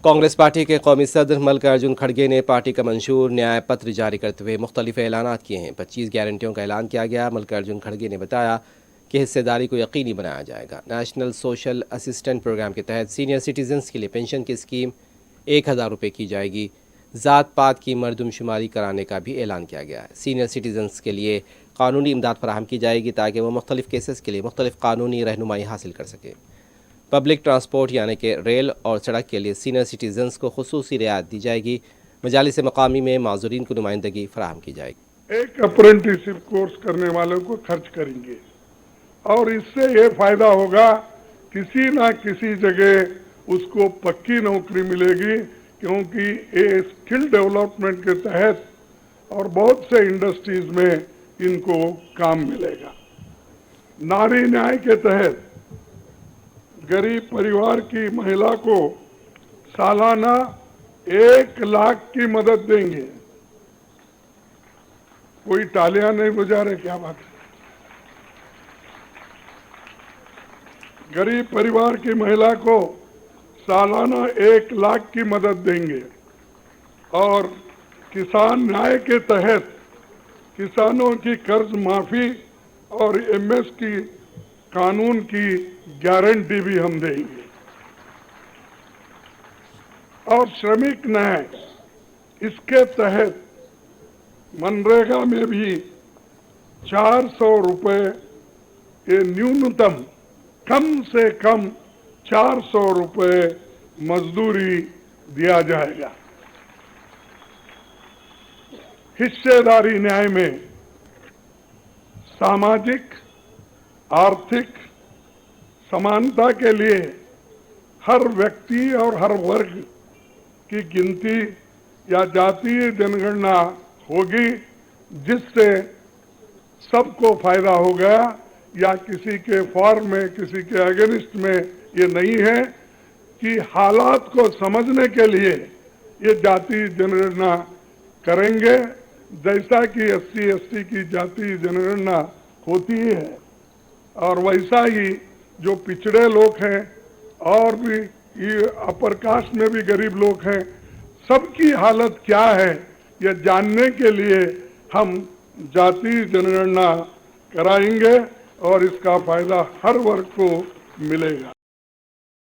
Congress party के कौमी सदर मल्लिकार्जुन खड़गे ने पार्टी का मंशूर न्याय पत्र जारी करते हुए मुख्तलिफ ऐलानात किए हैं। 25 गारंटियों का ऐलान किया गया। मल्लिकार्जुन खड़गे ने बताया कि हिस्सेदारी को यकीनी बनाया जाएगा। नेशनल सोशल असिस्टेंट प्रोग्राम के तहत सीनियर सिटीजन्स के लिए पेंशन की स्कीम 1000 रुपये की जाएगी। ज़ात पात की मरदमशुमारी कराने का भी ऐलान किया गया है। सीनियर सिटीजन्स के लिए कानूनी इमदाद फराहम की जाएगी ताकि वह मुख्तलिफ केसेस के लिए मुख्तलिफ कानूनी रहनुमाई हासिल कर सके। पब्लिक ट्रांसपोर्ट यानी कि रेल और सड़क के लिए सीनियर सिटीजन्स को खुसूसी रियायत दी जाएगी। मजालिस मकामी में माजुरीन को नुमाइंदगी फराहम की जाएगी। एक अप्रेंटिसशिप कोर्स करने वालों को खर्च करेंगे और इससे ये फायदा होगा, किसी ना किसी जगह उसको पक्की नौकरी मिलेगी, क्योंकि ये स्किल डेवलपमेंट के तहत और बहुत से इंडस्ट्रीज में इनको काम मिलेगा। नारी न्याय के तहत गरीब परिवार की महिला को सालाना 1 लाख की मदद देंगे। कोई तालियां नहीं बजा रहे, क्या बात है? गरीब परिवार की महिला को सालाना 1 लाख की मदद देंगे और किसान न्याय के तहत किसानों की कर्ज माफी और एमएसपी कानून की गारंटी भी हम देंगे। और श्रमिक न्याय, इसके तहत मनरेगा में भी 400 रुपये, ये न्यूनतम कम से कम 400 रुपये मजदूरी दिया जाएगा। हिस्सेदारी न्याय में सामाजिक आर्थिक समानता के लिए हर व्यक्ति और हर वर्ग की गिनती या जातीय जनगणना होगी, जिससे सबको फायदा होगा। या किसी के फॉर में, किसी के अगेंस्ट में ये नहीं है कि हालात को समझने के लिए ये जातीय जनगणना करेंगे, जैसा कि SC ST की जातीय जनगणना होती है। और वैसा ही जो पिछड़े लोग हैं और भी ये अपर कास्ट में भी गरीब लोग हैं, सबकी हालत क्या है ये जानने के लिए हम जातीय जनगणना कराएंगे और इसका फायदा हर वर्ग को मिलेगा।